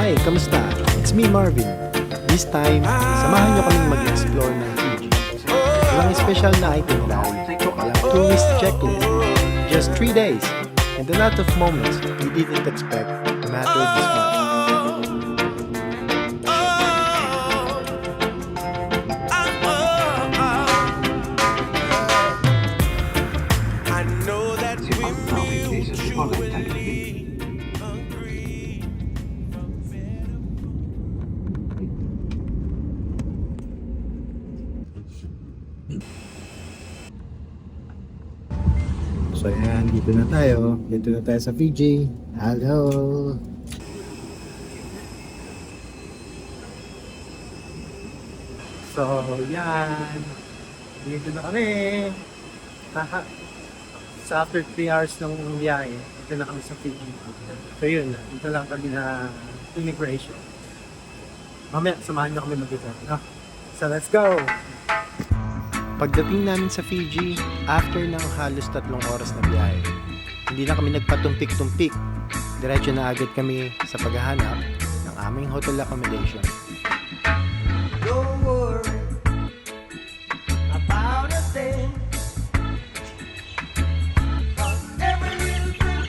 Hi, kamusta? It's me, Marvin. This time, samahan niyo kaming mag-explore ng Fiji. Walang special na itinerary, walang tourist checklist, just 3 days, and a lot of moments we didn't expect to matter this much. So yan, dito na tayo. Dito na tayo sa Fiji. Hello! So yan, dito na kami. Sa after 3 hours ng biyahe, dito na kami sa Fiji. So yun, dito lang kami na immigration. Mamaya, samahan nyo kami mag-ito. So let's go! Pagdating namin sa Fiji, after ng halos 3 oras na biyahe, hindi na kami nagpatumpik-tumpik. Diretso na agad kami sa paghahanap ng aming hotel accommodation. Don't worry about a thing. 'Cause every little thing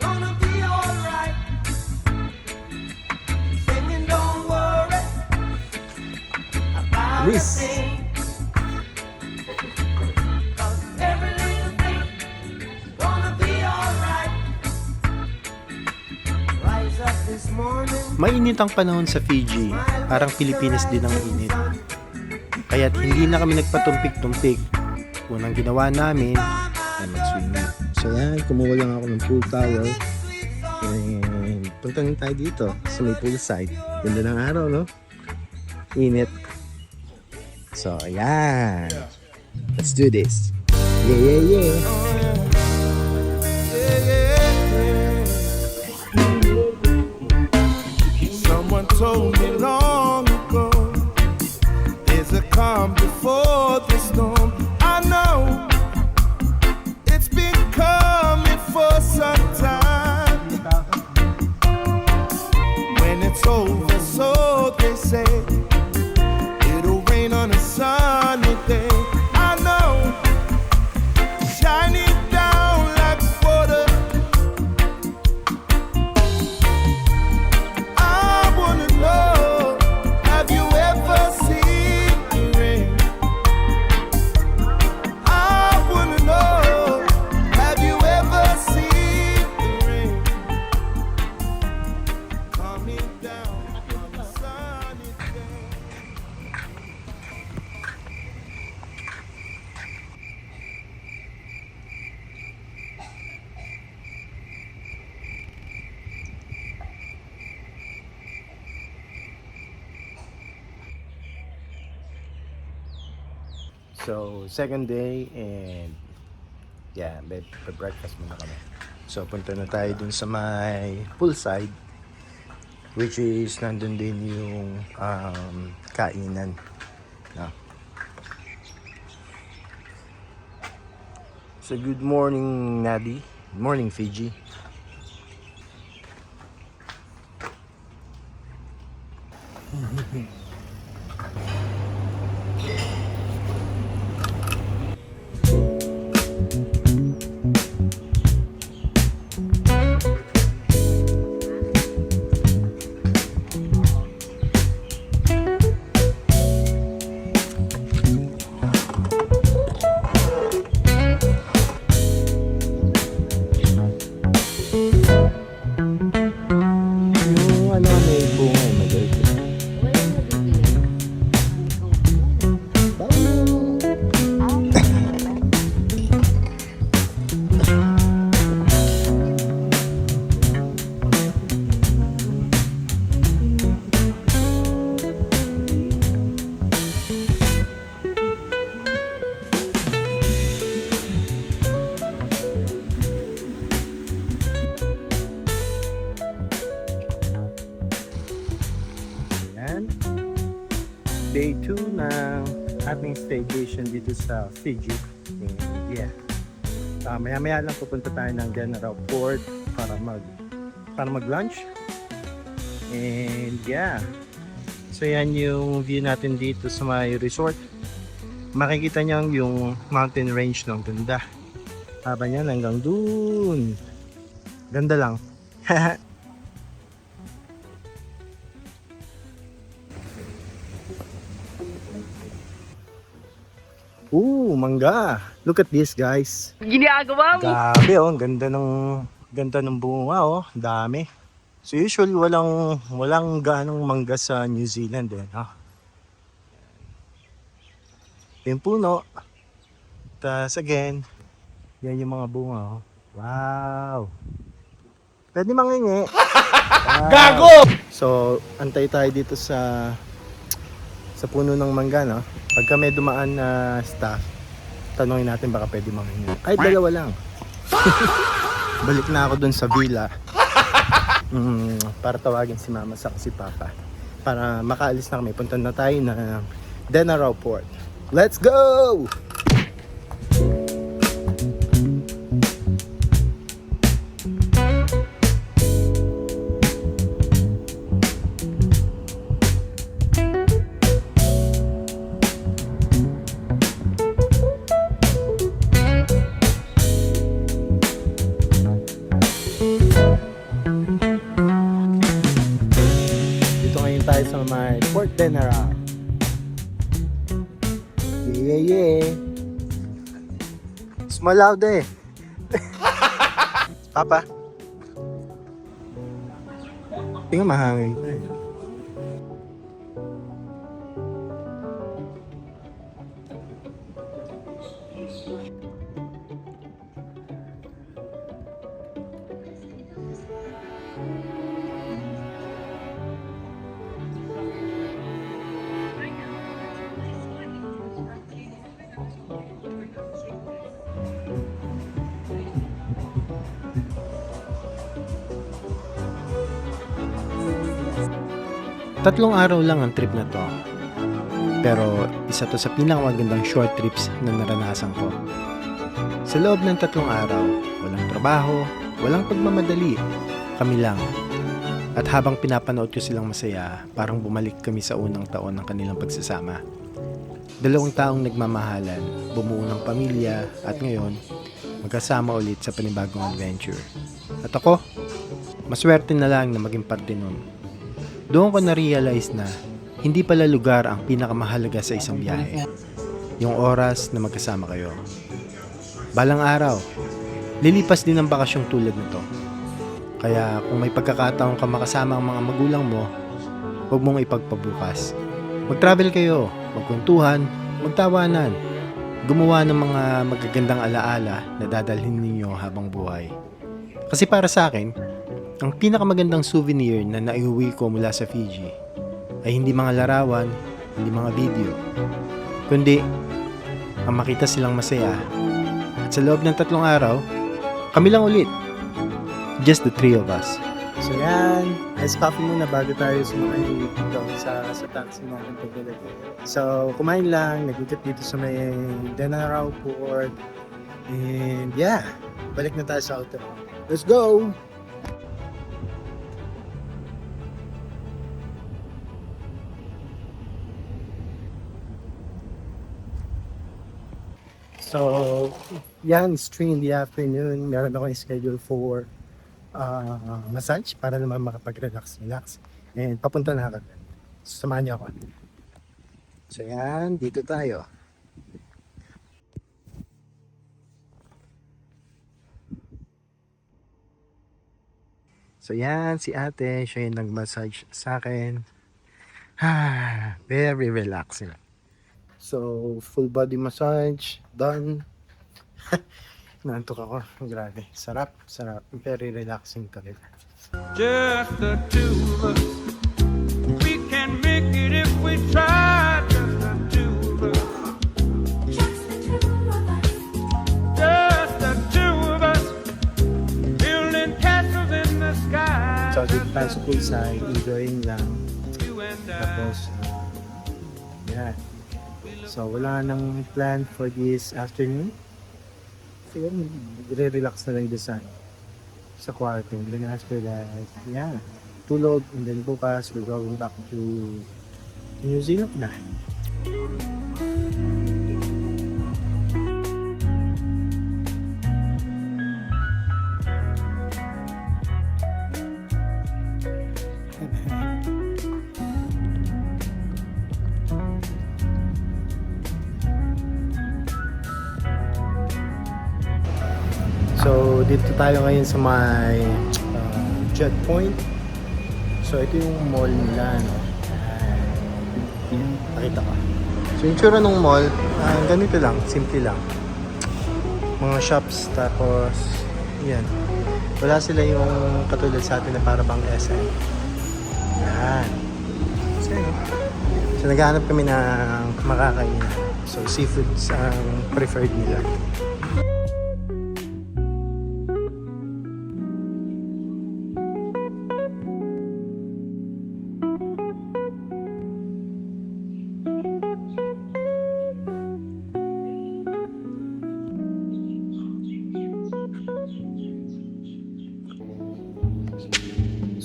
gonna be alright. Singing, don't worry about a thing. 'Cause every little thing gonna be alright. Rise up this morning. Mainit ang panahon sa Fiji, parang Pilipinas din ang init. Kaya't hindi na kami nagpatumpik-tumpik. Unang ginawa namin ay mag-swimming. So yan, kumuha lang ako ng pool towel. And punta na tayo dito sa may poolside. Ganda ng araw, no? Init. So yan. Let's do this. Yeah. Someone told me long ago, there's a calm before the storm. I know it's been coming for some time. When it's over, so they say, it'll rain on a sunny day. I know, shining down like water. I wanna know, have you ever seen the rain? I wanna know, have you ever seen the rain coming down on a sunny day? So, second day and yeah, breakfast muna kami. So, punta na tayo dun sa may poolside, which is nandun din yung kainan. No? So, good morning, Nadi. Good morning, Fiji. Yung ano, may bunga, maliit. Ayan. Day 2 ng ating staycation dito sa Fiji. And yeah. Maya-maya lang pupunta tayo ng General Port para mag-lunch. And yeah. So yan yung view natin dito sa may resort. Makikita niyo yung mountain range ng ganda. Haba niyan hanggang dun. Ganda lang. Ooh, mangga. Look at this, guys. Ginagawa mo? Grabe oh, ang ganda ng bunga oh, dami. So usually walang ganong mangga sa New Zealand eh, ha. Yung puno. Tas again, yan yung mga bunga oh. Wow. Pwede mangingi. Wow. Gago! So, antay tayo dito sa puno ng mangga, no? Pagka may dumaan na staff, tanongin natin baka pwede mangingi. Kahit dalawa lang. Balik na ako dun sa villa. Para tawagin si mama sa si papa. Para makaalis na kami. Punta na tayo ng Denarau Port. Let's go! Tayo sa may Port Denarau. Yeah. Small loud eh. Papa. Tingnan mahangin. Tatlong araw lang ang trip na to. Pero isa to sa pinakamagandang short trips na naranasan ko. Sa loob ng 3 araw, walang trabaho, walang pagmamadali. Kami lang. At habang pinapanood ko silang masaya, parang bumalik kami sa unang taon ng kanilang pagsasama. 2 taong nagmamahalan, bumuo ng pamilya, at ngayon, magkasama ulit sa panibagong adventure. At ako, maswerte na lang na maging parte nun. Doon ko na-realize na hindi pala lugar ang pinakamahalaga sa isang biyahe. Yung oras na magkasama kayo. Balang araw, lilipas din ang bakasyong tulad nito. Kaya kung may pagkakataon ka makasama ang mga magulang mo, huwag mong ipagpabukas. Mag-travel kayo, magkwentuhan, magtawanan, gumawa ng mga magagandang alaala na dadalhin ninyo habang buhay. Kasi para sa akin, ang pinakamagandang souvenir na naiuwi ko mula sa Fiji ay hindi mga larawan, hindi mga video, kundi ang makita silang masaya. At sa loob ng 3 araw, kami lang ulit. Just the 3 of us. So yan, ice coffee muna bago tayo sumakay dito sa taxi natin pagbalik. So kumain lang, nag-ikot dito sa may Denarau Port. And yeah, balik na tayo sa hotel. Let's go! So, yan, it's 3 in the afternoon. Meron ako schedule for massage para naman makapag-relax. And papunta na agad. Samahan niyo ako. So yan, dito tayo. So yan, si ate, siya yung nag-massage sa akin. Very relaxing. So, full body massage, done. Nantok ako, grabe. Sarap. Very relaxing talaga. Just the two of us. We can make it if we try. Just the two of us. Just the two of us. Building castles in the sky. So, dito tayo sa poolside, enjoying lang. You and I. Tapos, yeah. So, wala nang plan for this afternoon. So, yun, re-relax na lang doon sa kwarto. Then after that, yeah, matulog, and then bukas we're going back to New Zealand na. So, dito tayo ngayon sa may Jet Point. So, ito yung mall nila, no? Nakita ka. So, yung tsura ng mall, ganito lang, simple lang. Mga shops, tapos, yan. Wala sila yung katulad sa atin na para bang SM. Yan. So, naghahanap kami ng makakain. So, seafoods ang preferred nila.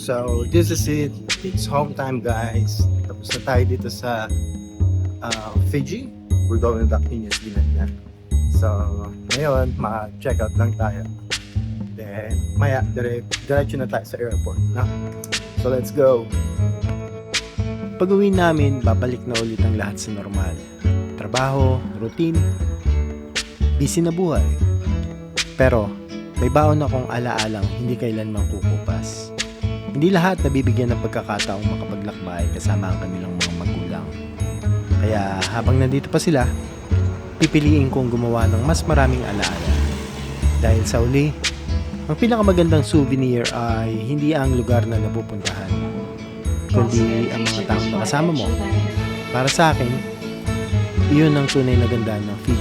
So, this is it. It's home time, guys. Tapos na tayo dito sa Fiji. We're going back to New Zealand na. So, ngayon, ma-check out lang tayo. Then, maya, diretso na tayo sa airport, no? So, let's go. Pag-uwi namin, babalik na ulit ang lahat sa normal. Trabaho, routine, busy na buhay. Pero, may baon akong alaalang hindi kailanman kukupas. Hindi lahat nabibigyan ng pagkakataong makapaglakbay kasama ang kanilang mga magulang. Kaya habang nandito pa sila, pipiliin kong gumawa ng mas maraming alaala. Dahil sa uli, ang pinakamagandang souvenir ay hindi ang lugar na napupuntahan, kundi ang mga taong nakasama mo. Para sa akin, iyon ang tunay na ganda ng Fiji.